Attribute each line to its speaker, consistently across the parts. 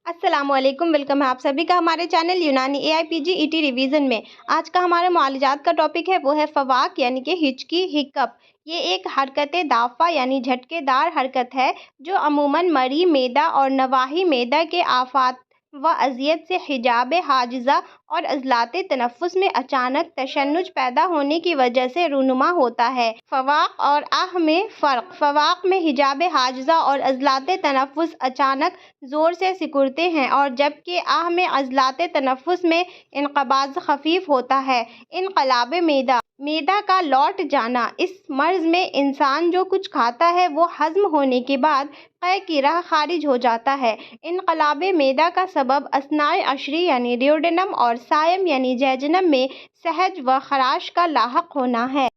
Speaker 1: السلام علیکم، ویلکم ہے آپ سبھی کا ہمارے چینل یونانی AIPG ریویژن میں۔ آج کا ہمارے معالجات کا ٹاپک ہے وہ ہے فواق یعنی کہ ہچکی ہکپ۔ یہ ایک حرکت دافع یعنی جھٹکے دار حرکت ہے جو عموماً مری معدہ اور نواحی معدہ کے آفات و اذیت سے حجاب حاجزہ اور عضلات تنفس میں اچانک تشنج پیدا ہونے کی وجہ سے رونما ہوتا ہے۔ فواق اور آہ میں فرق: فواق میں حجاب حاجزہ اور عضلات تنفس اچانک زور سے سکڑتے ہیں اور جبکہ آہ میں عضلات تنفس میں انقباض خفیف ہوتا ہے۔ انقلاب معدہ: معدہ کا لوٹ جانا۔ اس مرض میں انسان جو کچھ کھاتا ہے وہ ہضم ہونے کے بعد قے کی راہ خارج ہو جاتا ہے۔ انقلاب معدہ کا سبب اثناء عشری یعنی ڈیوڈینم اور صائم یعنی جیجنم میں سہج و خراش کا لاحق ہونا ہے۔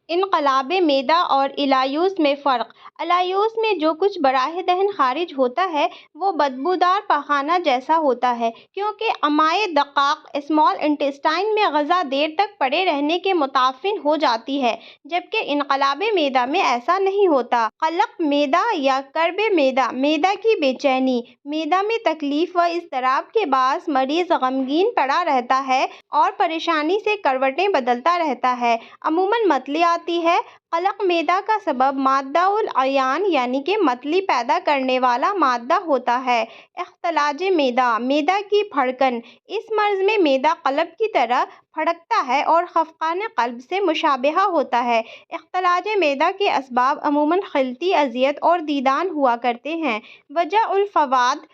Speaker 1: انقلاب معدہ اور الائیوس میں فرق: الائیوس میں جو کچھ براہ دہن خارج ہوتا ہے وہ بدبودار پاخانہ جیسا ہوتا ہے کیونکہ امعائے دقاق اسمال انٹسٹائن میں غذا دیر تک پڑے رہنے کے متعفن ہو جاتی ہے، جبکہ انقلاب معدہ میں ایسا نہیں ہوتا۔ قلق معدہ یا کرب معدہ: معدہ کی بے چینی۔ معدہ میں تکلیف و اضطراب کے باعث مریض غمگین پڑا رہتا ہے اور پریشانی سے کروٹیں بدلتا رہتا ہے، عموماً متلی آتی ہے۔ قلق معدہ کا سبب مادہ العیان یعنی کہ متلی پیدا کرنے والا مادہ ہوتا ہے۔ اختلاج معدہ: معدہ کی پھڑکن: اس مرض میں معدہ قلب کی طرح پھڑکتا ہے اور خفقان قلب سے مشابہہ ہوتا ہے۔ اختلاج معدہ کے اسباب عموماً خلطی، اذیت اور دیدان ہوا کرتے ہیں۔ وجع الفواد: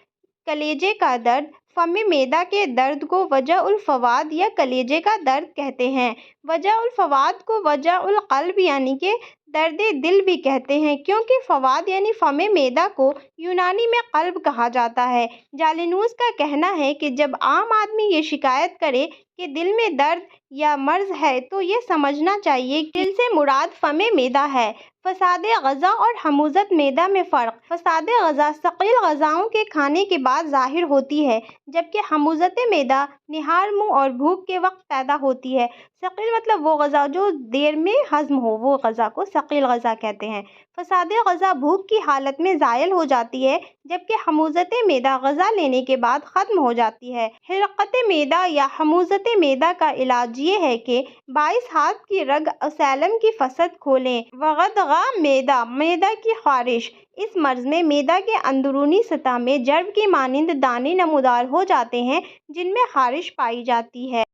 Speaker 1: کلیجے کا درد۔ فم معدہ کے درد کو وجع الفواد یا کلیجے کا درد کہتے ہیں۔ وجع الفواد کو وجع القلب یعنی کہ درد دل بھی کہتے ہیں کیونکہ فواد یعنی فم معدہ کو یونانی میں قلب کہا جاتا ہے۔ جالینوس کا کہنا ہے کہ جب عام آدمی یہ شکایت کرے کہ دل میں درد یا مرض ہے تو یہ سمجھنا چاہیے کہ دل سے مراد فم معدہ ہے۔ فساد غذا اور حموضت معدہ میں فرق: فساد غذا ثقیل غذاؤں کے کھانے کے بعد ظاہر ہوتی ہے جبکہ حموضت معدہ نہار منہ اور بھوک کے وقت پیدا ہوتی ہے۔ ثقیل مطلب وہ غذا جو دیر میں ہضم ہو، وہ غذا کو ثقیل غذا کہتے ہیں۔ فساد غذا بھوک کی حالت میں زائل ہو جاتی ہے جبکہ حموضت معدہ غذا لینے کے بعد ختم ہو جاتی ہے۔ حرقت معدہ یا حموضت معدہ کا علاج یہ ہے کہ 22 ہاتھ کی رگ اسیلم کی فصد کھولیں۔ وغدغہ معدہ: معدہ کی خارش۔ اس مرض میں معدہ کے اندرونی سطح میں جرب کی مانند دانے نمودار ہو جاتے ہیں جن میں خارش پائی جاتی ہے۔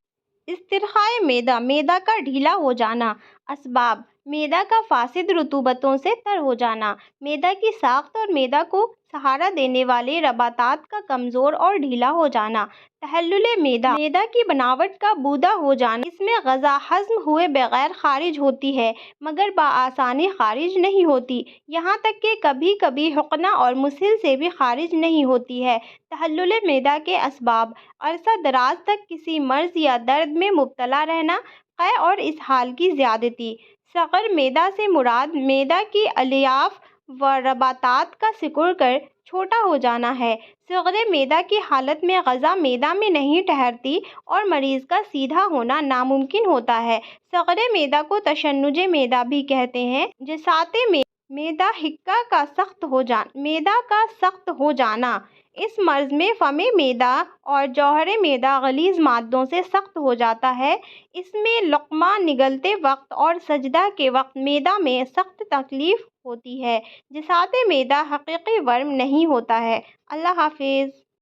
Speaker 1: استرخاء معدہ: معدہ کا ڈھیلا ہو جانا۔ اسباب: معدہ کا فاسد رطوبتوں سے تر ہو جانا، معدہ کی ساخت اور معدہ کو سہارا دینے والے رباطات کا کمزور اور ڈھیلا ہو جانا۔ تحلل معدہ: معدہ کی بناوٹ کا بودا ہو جانا۔ اس میں غذا ہضم ہوئے بغیر خارج ہوتی ہے مگر بآسانی خارج نہیں ہوتی، یہاں تک کہ کبھی کبھی حقنہ اور مسحل سے بھی خارج نہیں ہوتی ہے۔ تحلل معدہ کے اسباب: عرصہ دراز تک کسی مرض یا درد میں مبتلا رہنا، قے اور اسہال کی زیادتی۔ صغر معدہ سے مراد معدہ کی الیاف و رباطات کا سکڑ کر چھوٹا ہو جانا ہے۔ صغر معدہ کی حالت میں غذا معدہ میں نہیں ٹھہرتی اور مریض کا سیدھا ہونا ناممکن ہوتا ہے۔ صغر معدہ کو تشنج معدہ بھی کہتے ہیں۔ جسات معدہ حکہ کا سخت ہو جانا: اس مرض میں فم معدہ اور جوہر معدہ غلیظ مادوں سے سخت ہو جاتا ہے۔ اس میں لقمہ نگلتے وقت اور سجدہ کے وقت معدہ میں سخت تکلیف ہوتی ہے۔ جسات معدہ حقیقی ورم نہیں ہوتا ہے۔ اللہ حافظ۔